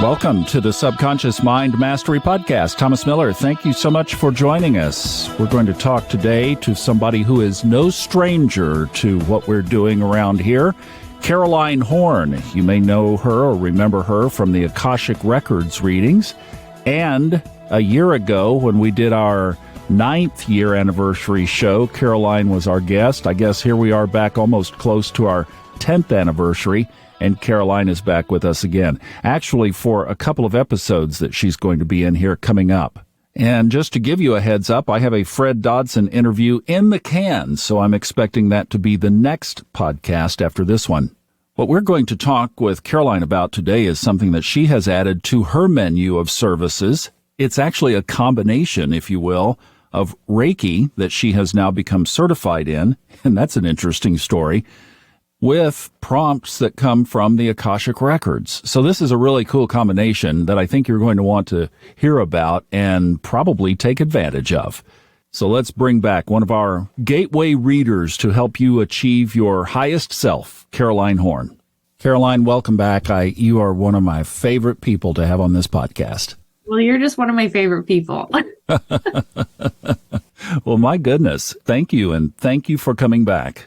Welcome to the Subconscious Mind Mastery Podcast. Thomas Miller, thank you so much for joining us. We're going to talk today to somebody who is no stranger to what we're doing around here, Caroline Horne. You may know her or remember her from the Akashic Records readings. And a year ago, when we did our 9th year anniversary show, Caroline was our guest. I guess here we are back almost close to our 10th anniversary. And Caroline is back with us again, actually for a couple of episodes that she's going to be in here coming up. And just to give you a heads up, I have a Fred Dodson interview in the can, so I'm expecting that to be the next podcast after this one. What we're going to talk with Caroline about today is something that she has added to her menu of services. It's actually a combination, if you will, of Reiki that she has now become certified in, and that's an interesting story, with prompts that come from the Akashic Records. So this is a really cool combination that I think you're going to want to hear about and probably take advantage of. So let's bring back one of our gateway readers to help you achieve your highest self, Caroline Horne. Caroline, welcome back. You are one of my favorite people to have on this podcast. Well, you're just one of my favorite people. Well, my goodness. Thank you, and thank you for coming back.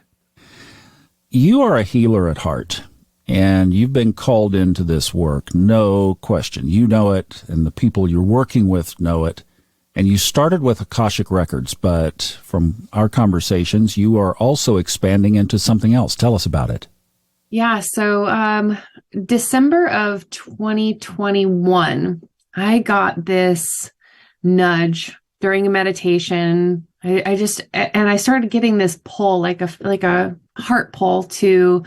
You are a healer at heart, and you've been called into this work, no question. You know it, and the people you're working with know it. And you started with Akashic Records, but from our conversations, you are also expanding into something else. Tell us about it. Yeah, so December of 2021, I got this nudge during a meditation. I started getting this pull, like a heart pull to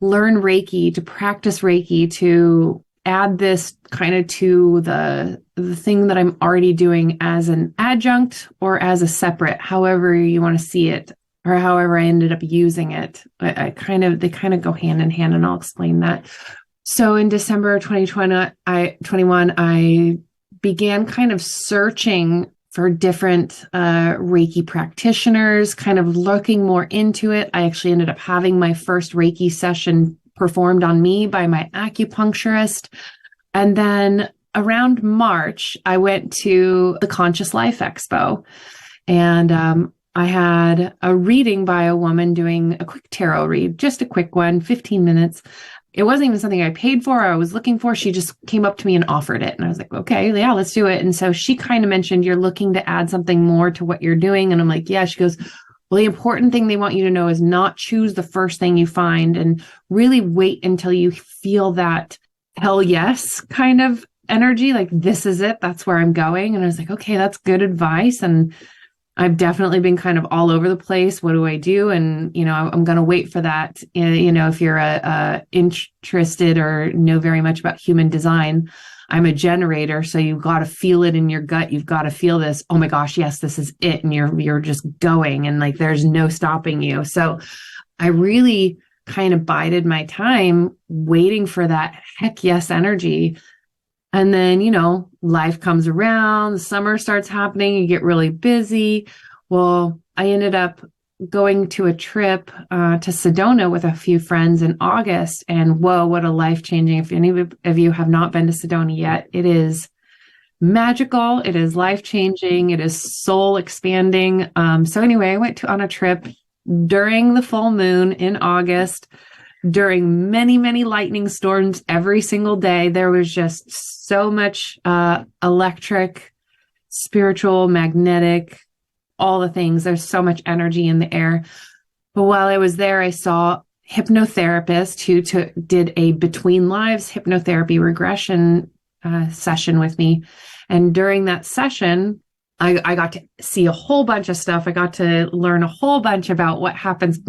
learn Reiki, to practice Reiki, to add this kind of to the thing that I'm already doing as an adjunct or as a separate, however you want to see it, or however I ended up using it. They kind of go hand in hand, and I'll explain that. So in December 2021, I began kind of searching for different Reiki practitioners, kind of looking more into it. I actually ended up having my first Reiki session performed on me by my acupuncturist. And then around March, I went to the Conscious Life Expo, and I had a reading by a woman doing a quick tarot read, just a quick one, 15 minutes. It wasn't even something I paid for or I was looking for. She just came up to me and offered it. And I was like, okay, yeah, let's do it. And so she kind of mentioned, you're looking to add something more to what you're doing. And I'm like, yeah. She goes, well, the important thing they want you to know is not choose the first thing you find and really wait until you feel that hell yes kind of energy. Like, this is it. That's where I'm going. And I was like, okay, that's good advice. And I've definitely been kind of all over the place. What do I do? And, I'm going to wait for that. If you're interested or know very much about human design, I'm a generator. So you've got to feel it in your gut. You've got to feel this, oh my gosh, yes, this is it. And you're just going, and like, there's no stopping you. So I really kind of bided my time waiting for that heck yes energy. And then, life comes around, the summer starts happening, you get really busy. Well, I ended up going to a trip to Sedona with a few friends in August. And whoa, what a life-changing. If any of you have not been to Sedona yet, it is magical. It is life-changing. It is soul-expanding. So anyway, I went on a trip during the full moon in August. During many, many lightning storms every single day. There was just so much electric, spiritual, magnetic, all the things. There's so much energy in the air. But while I was there, I saw a hypnotherapist who did a between lives hypnotherapy regression session with me. And during that session, I got to see a whole bunch of stuff. I got to learn a whole bunch about what happens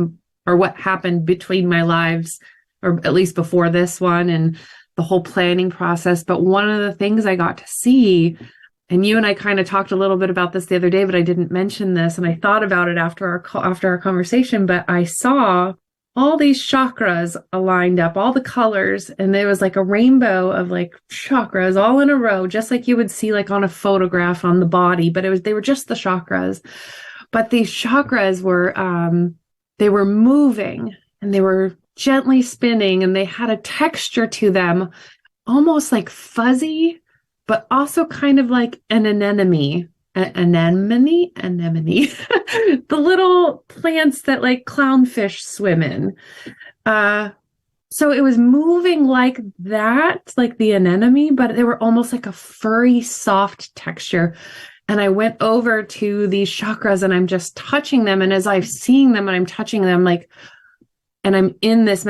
or what happened between my lives, or at least before this one, and the whole planning process. But one of the things I got to see, and you and I kind of talked a little bit about this the other day, but I didn't mention this, and I thought about it after our conversation, but I saw all these chakras aligned up, all the colors, and there was like a rainbow of like chakras all in a row, just like you would see like on a photograph on the body, but they were just the chakras. But these chakras were, they were moving, and they were gently spinning, and they had a texture to them almost like fuzzy, but also kind of like an anemone. Anemone, the little plants that like clownfish swim in. So it was moving like that, like the anemone, but they were almost like a furry, soft texture. And I went over to these chakras and I'm just touching them. And as I'm seeing them and I'm touching them, like, and I'm in this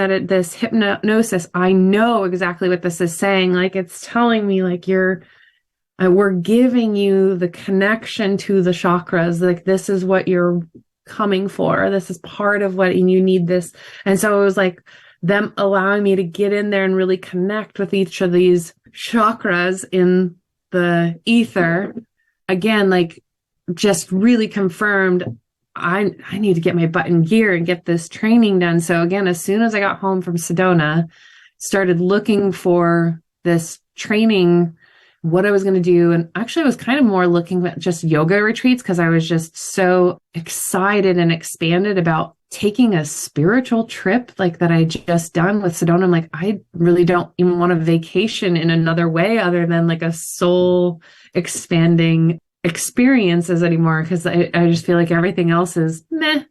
hypnosis, I know exactly what this is saying. Like, it's telling me like we're giving you the connection to the chakras. Like, this is what you're coming for. This is part of what, and you need this. And so it was like them allowing me to get in there and really connect with each of these chakras in the ether. Again, like, just really confirmed I need to get my butt in gear and get this training done. So again, as soon as I got home from Sedona, started looking for this training, what I was going to do. And actually I was kind of more looking at just yoga retreats because I was just so excited and expanded about taking a spiritual trip like that I just done with Sedona. I'm like, I really don't even want to vacation in another way other than like a soul expanding experiences anymore, because I just feel like everything else is meh.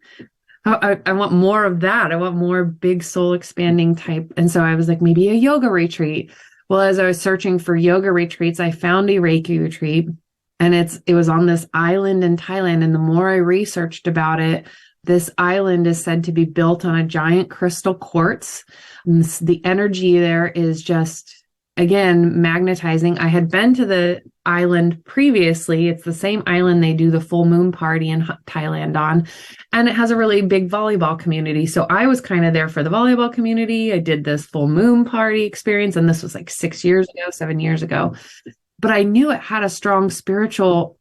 I want more of that. I want more big soul expanding type. And so I was like, maybe a yoga retreat. Well, as I was searching for yoga retreats, I found a Reiki retreat, and it was on this island in Thailand. And the more I researched about it, this island is said to be built on a giant crystal quartz. And the energy there is just, again, magnetizing. I had been to the island previously. It's the same island they do the full moon party in Thailand on, and it has a really big volleyball community. So I was kind of there for the volleyball community. I did this full moon party experience, and this was like 7 years ago. But I knew it had a strong spiritual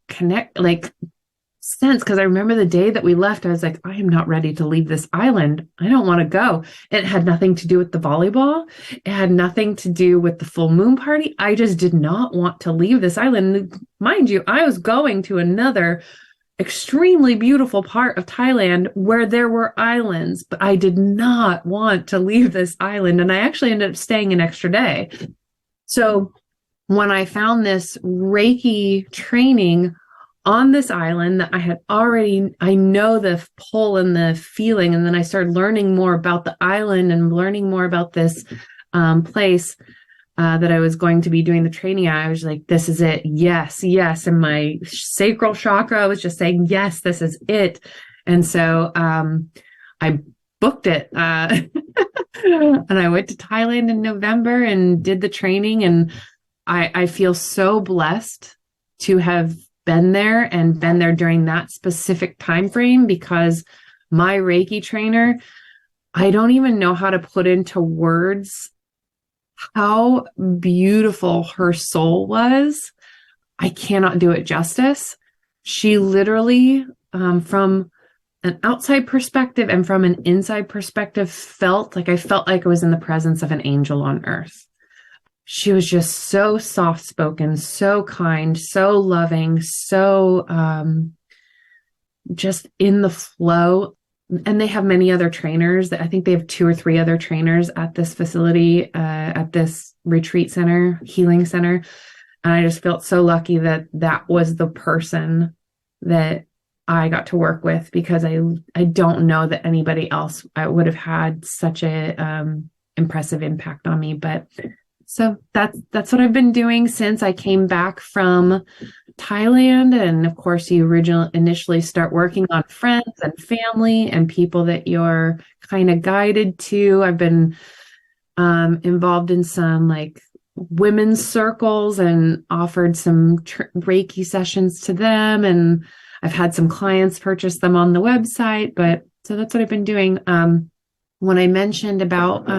sense, because I remember the day that we left, I was like, I am not ready to leave this island. I don't want to go. It had nothing to do with the volleyball. It had nothing to do with the full moon party. I just did not want to leave this island. Mind you, I was going to another extremely beautiful part of Thailand where there were islands, but I did not want to leave this island. And I actually ended up staying an extra day. So when I found this Reiki training on this island that I know the pull and the feeling. And then I started learning more about the island and learning more about this place that I was going to be doing the training at. I was like, this is it. Yes, yes. And my sacral chakra was just saying, yes, this is it. And so I booked it. And I went to Thailand in November and did the training. And I feel so blessed to have been there during that specific time frame, because my Reiki trainer, I don't even know how to put into words how beautiful her soul was. I cannot do it justice. She literally, from an outside perspective and from an inside perspective, I felt like I was in the presence of an angel on earth. She was just so soft-spoken, so kind, so loving, so just in the flow. And they have many other trainers. I think they have 2 or 3 other trainers at this facility, at this retreat center, healing center. And I just felt so lucky that that was the person that I got to work with, because I don't know that anybody else would have had such a impressive impact on me. But so that's what I've been doing since I came back from Thailand. And of course, you initially start working on friends and family and people that you're kind of guided to. I've been involved in some like women's circles and offered some Reiki sessions to them. And I've had some clients purchase them on the website. But so that's what I've been doing. When I mentioned about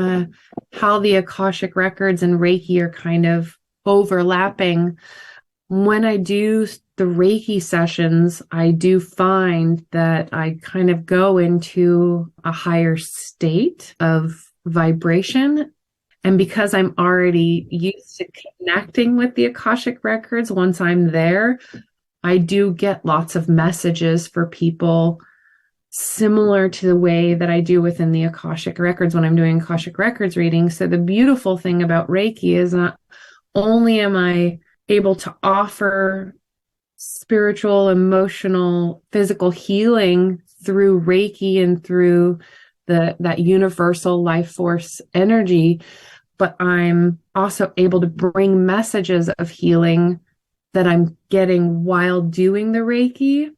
how the Akashic records and Reiki are kind of overlapping, when I do the Reiki sessions, I do find that I kind of go into a higher state of vibration. And because I'm already used to connecting with the Akashic records, once I'm there, I do get lots of messages for people similar to the way that I do within the Akashic records when I'm doing Akashic records readings. So the beautiful thing about Reiki is only am I able to offer spiritual, emotional, physical healing through Reiki and through that universal life force energy, but I'm also able to bring messages of healing that I'm getting while doing the Reiki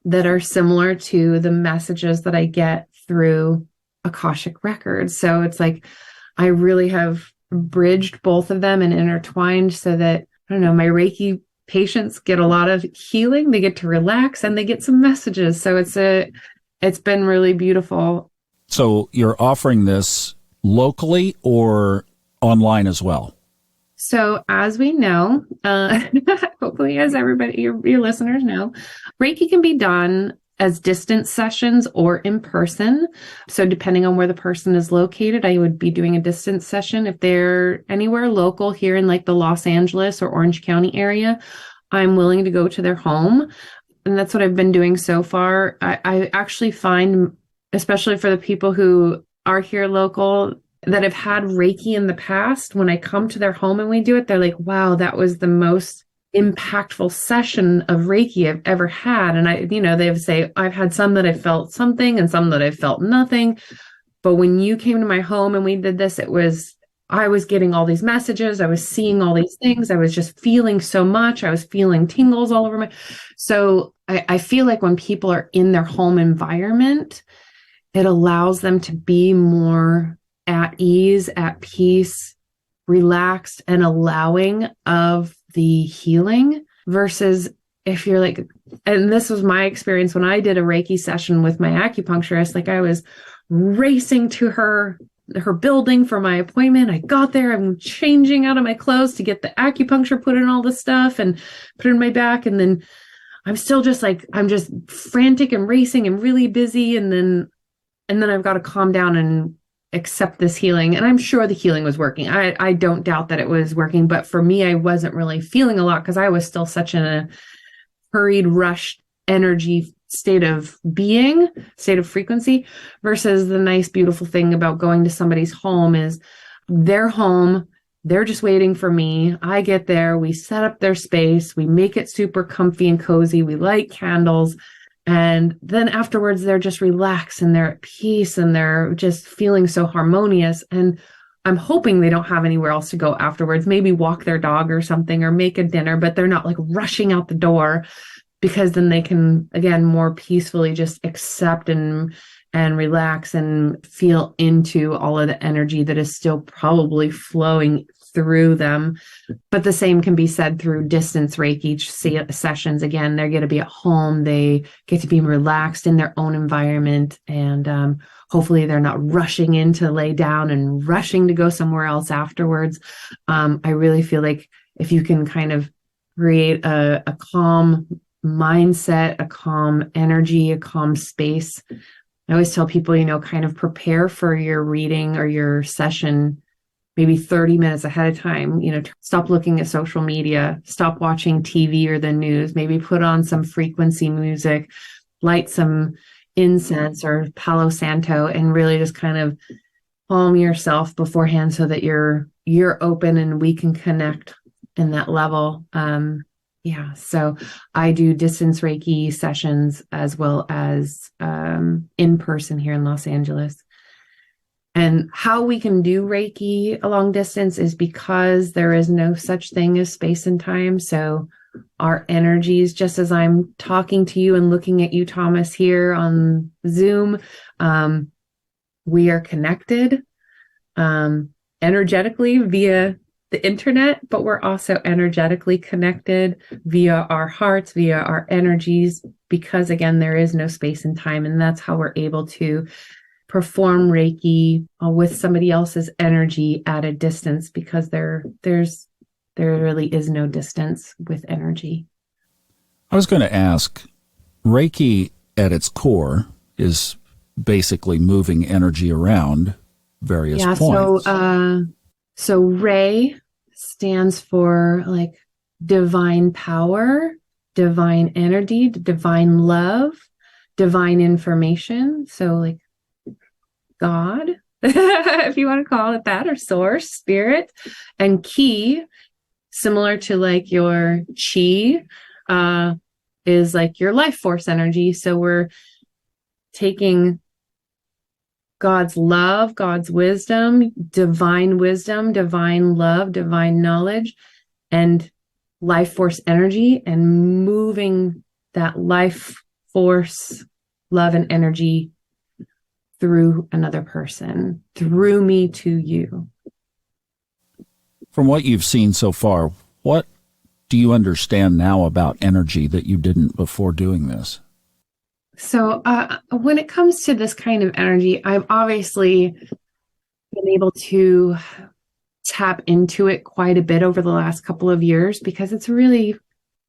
that are similar to the messages that I get through Akashic records. So it's like I really have bridged both of them and intertwined so that, I don't know, my Reiki patients get a lot of healing, they get to relax, and they get some messages. So it's been really beautiful. So you're offering this locally or online as well? So as we know, hopefully as everybody, your listeners know, Reiki can be done as distance sessions or in person. So depending on where the person is located, I would be doing a distance session. If they're anywhere local here in like the Los Angeles or Orange County area, I'm willing to go to their home. And that's what I've been doing so far. I actually find, especially for the people who are here local, that have had Reiki in the past, when I come to their home and we do it, they're like, wow, that was the most impactful session of Reiki I've ever had. And they would say, I've had some that I felt something and some that I felt nothing. But when you came to my home and we did this, I was getting all these messages. I was seeing all these things. I was just feeling so much. I was feeling tingles all over So I feel like when people are in their home environment, it allows them to be more at ease, at peace, relaxed, and allowing of the healing versus if you're like, and this was my experience when I did a Reiki session with my acupuncturist, like I was racing to her building for my appointment. I got there, I'm changing out of my clothes to get the acupuncture put in all the stuff and put it in my back. And then I'm still just like, I'm just frantic and racing and really busy. And then I've got to calm down and accept this healing. And I'm sure the healing was working. I don't doubt that it was working. But for me, I wasn't really feeling a lot because I was still such in a hurried, rushed energy state of being, state of frequency, versus the nice, beautiful thing about going to somebody's home is their home. They're just waiting for me. I get there. We set up their space. We make it super comfy and cozy. We light candles. And then afterwards, they're just relaxed and they're at peace and they're just feeling so harmonious. And I'm hoping they don't have anywhere else to go afterwards, maybe walk their dog or something or make a dinner, but they're not like rushing out the door, because then they can, again, more peacefully just accept and relax and feel into all of the energy that is still probably flowing through them. But the same can be said through distance Reiki sessions. Again, they're going to be at home. They get to be relaxed in their own environment. And hopefully they're not rushing in to lay down and rushing to go somewhere else afterwards. I really feel like if you can kind of create a calm mindset, a calm energy, a calm space. I always tell people, kind of prepare for your reading or your session maybe 30 minutes ahead of time. Stop looking at social media, stop watching TV or the news, maybe put on some frequency music, light some incense or Palo Santo, and really just kind of calm yourself beforehand so that you're open and we can connect in that level. So I do distance Reiki sessions as well as in person here in Los Angeles. And how we can do Reiki a long distance is because there is no such thing as space and time. So our energies, just as I'm talking to you and looking at you, Thomas, here on Zoom, we are connected energetically via the internet, but we're also energetically connected via our hearts, via our energies, because again, there is no space and time. And that's how we're able to perform Reiki with somebody else's energy at a distance, because there really is no distance with energy. I was going to ask, Reiki at its core is basically moving energy around various points. So Rei stands for like divine power, divine energy, divine love, divine information. So like God, if you want to call it that, or source, spirit. And Ki similar to like your chi, is like your life force energy. So we're taking God's love, God's wisdom, divine love, divine knowledge, and life force energy, and moving that life force, love, and energy through another person, through me to you. From what you've seen so far, what do you understand now about energy that you didn't before doing this? So when it comes to this kind of energy, I've obviously been able to tap into it quite a bit over the last couple of years, because it's really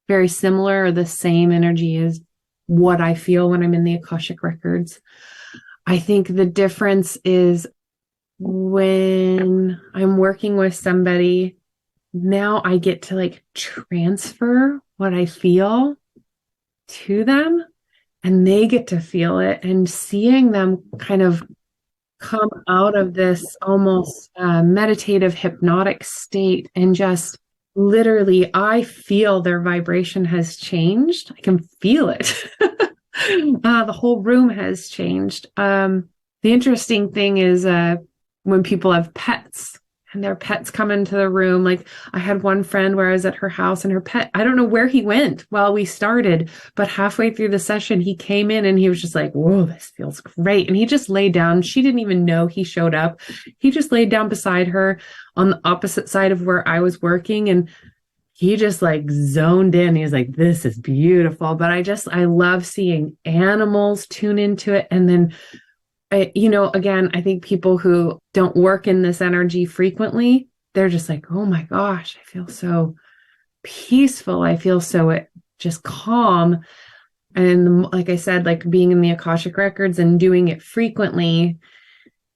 very similar or the same energy as what I feel when I'm in the Akashic records. I think the difference is when I'm working with somebody, now I get to like transfer what I feel to them, and they get to feel it, and seeing them kind of come out of this almost meditative, hypnotic state, and just literally, I feel their vibration has changed. I can feel it. The whole room has changed. The interesting thing is when people have pets and their pets come into the room. Like I had one friend where I was at her house, and her pet, I don't know where he went while we started, but halfway through the session, he came in and he was just like, whoa, this feels great. And he just laid down. She didn't even know he showed up. He just laid down beside her on the opposite side of where I was working. And he just like zoned in. He was like, this is beautiful. But I love seeing animals tune into it. And then again, I think people who don't work in this energy frequently, they're just like, oh my gosh, I feel so peaceful. I feel so just calm. And like I said, like being in the Akashic records and doing it frequently,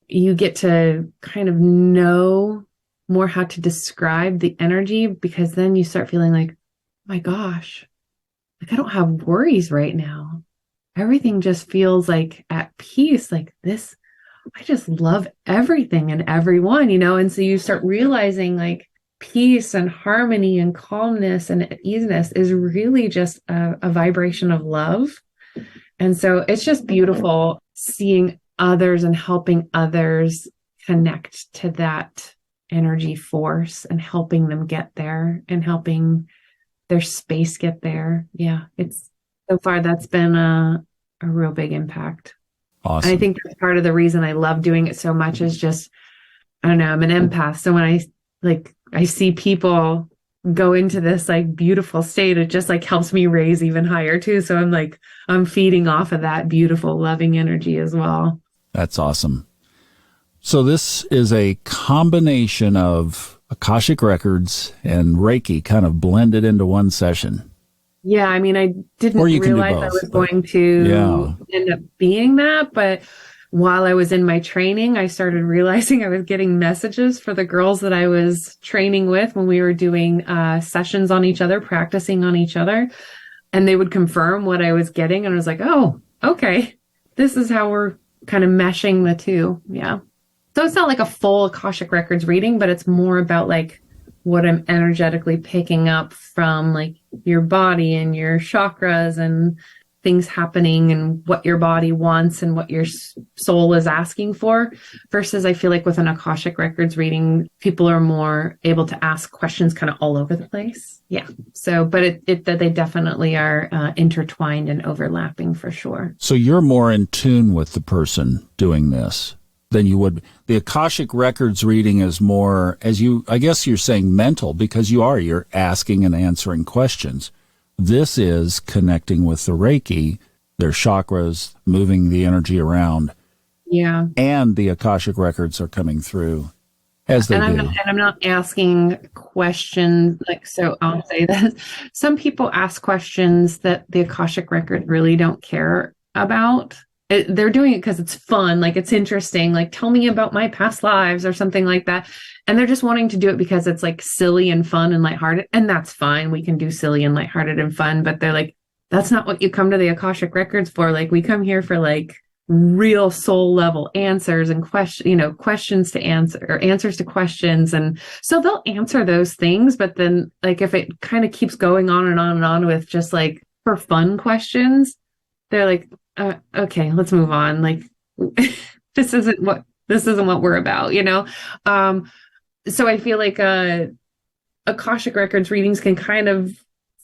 you get to kind of know more how to describe the energy, because then you start feeling like, oh my gosh, like I don't have worries right now. Everything just feels like at peace, like this. I just love everything and everyone, and so you start realizing like peace and harmony and calmness and easiness is really just a vibration of love. And so it's just beautiful seeing others and helping others connect to that energy force and helping them get there and helping their space get there. Yeah, it's so far that's been a real big impact. Awesome. And I think that's part of the reason I love doing it so much is just, I don't know, I'm an empath. So when I see people go into this like beautiful state, it just like helps me raise even higher too. So I'm feeding off of that beautiful, loving energy as well. That's awesome. So this is a combination of Akashic records and Reiki kind of blended into one session. Yeah, I mean, I didn't realize I was going to end up being that, but while I was in my training, I started realizing I was getting messages for the girls that I was training with when we were doing sessions on each other, practicing on each other, and they would confirm what I was getting, and I was like, oh, okay, this is how we're kind of meshing the two. Yeah. So it's not like a full Akashic records reading, but it's more about like what I'm energetically picking up from like your body and your chakras and things happening and what your body wants and what your soul is asking for, versus I feel like with an Akashic records reading, people are more able to ask questions kind of all over the place. Yeah. So, but they definitely are intertwined and overlapping for sure. So you're more in tune with the person doing this than you would. The Akashic records reading is more, I guess you're saying mental, because you're asking and answering questions. This is connecting with the Reiki, their chakras, moving the energy around. Yeah. And the Akashic records are coming through as they do. And I'm not asking questions so I'll say that some people ask questions that the Akashic record really don't care about. They're doing it because it's fun, like it's interesting, like tell me about my past lives or something like that. And they're just wanting to do it because it's like silly and fun and lighthearted. And that's fine. We can do silly and lighthearted and fun, but they're like, that's not what you come to the Akashic records for. Like we come here for like real soul level answers and questions to answer, or answers to questions. And so they'll answer those things, but then like if it kind of keeps going on and on and on with just like for fun questions, they're like, okay, let's move on. Like this isn't what we're about, so I feel like Akashic Records readings can kind of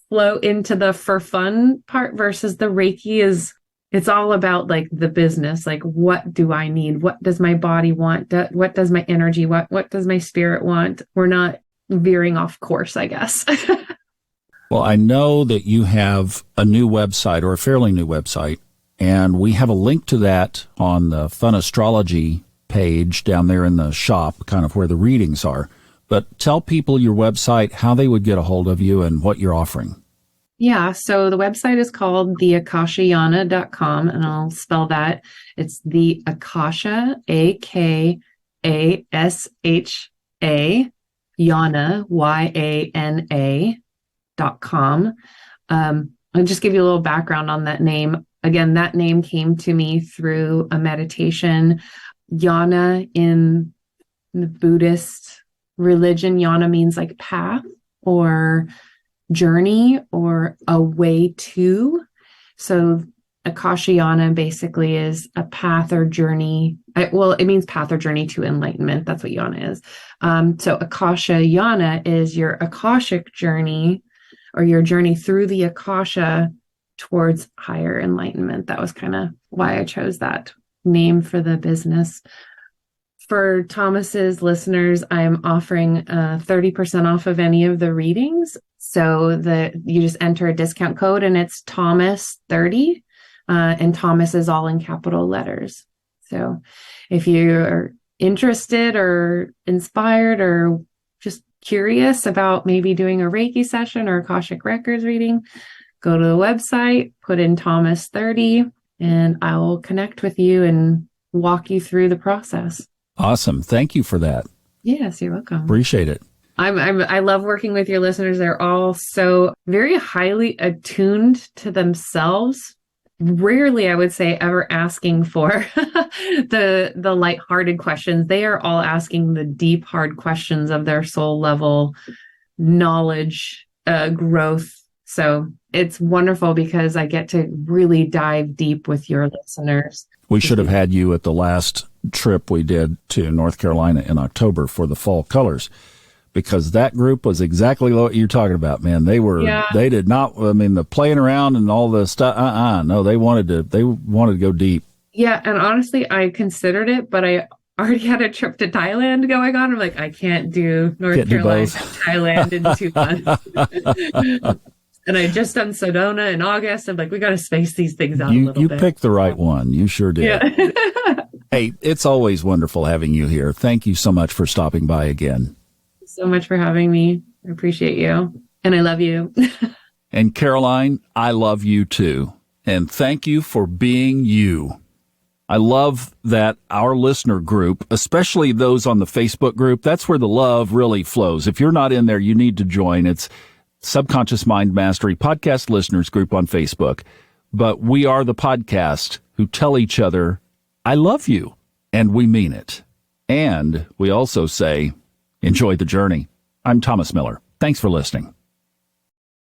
flow into the for fun part, versus the Reiki it's all about like the business. Like, what do I need? What does my body want? What does my energy want? What does my spirit want? We're not veering off course, I guess. Well, I know that you have a new website, or a fairly new website, and we have a link to that on the Fun Astrology page down there in the shop, kind of where the readings are. But tell people your website, how they would get a hold of you, and what you're offering. Yeah, so the website is called theakashayana.com, and I'll spell that. It's the Akasha, Akasha, Yana, YANA.com. I'll just give you a little background on that name. Again, that name came to me through a meditation. Yana in the Buddhist religion, yana means like path or journey or a way to. So Akashayana basically is a path or journey. It means path or journey to enlightenment. That's what yana is. So Akashayana is your Akashic journey, or your journey through the Akasha towards higher enlightenment. That was kind of why I chose that name for the business. For Thomas's listeners, I'm offering 30% off of any of the readings. So you just enter a discount code, and it's Thomas30, and Thomas is all in capital letters. So if you're interested or inspired or just curious about maybe doing a Reiki session or Akashic Records reading, go to the website, put in Thomas30, and I will connect with you and walk you through the process. Awesome. Thank you for that. Yes, you're welcome. Appreciate it. I love working with your listeners. They're all so very highly attuned to themselves. Rarely, I would say, ever asking for the lighthearted questions. They are all asking the deep, hard questions of their soul level knowledge, growth. So it's wonderful because I get to really dive deep with your listeners. We should have had you at the last trip we did to North Carolina in October for the fall colors, because that group was exactly what you're talking about, man. They did not, the playing around and all the stuff. No, they wanted to go deep. Yeah. And honestly, I considered it, but I already had a trip to Thailand going on. I'm like, I can't do North Carolina and Thailand in 2 months. And I just done Sedona in August. I'm like, we got to space these things out a little bit. You picked the right one. You sure did. Yeah. Hey, it's always wonderful having you here. Thank you so much for stopping by again. So much for having me. I appreciate you. And I love you. And Caroline, I love you too. And thank you for being you. I love that our listener group, especially those on the Facebook group, that's where the love really flows. If you're not in there, you need to join. It's Subconscious Mind Mastery Podcast Listeners Group on Facebook. But we are the podcast who tell each other, I love you, and we mean it. And we also say, enjoy the journey. I'm Thomas Miller. Thanks for listening.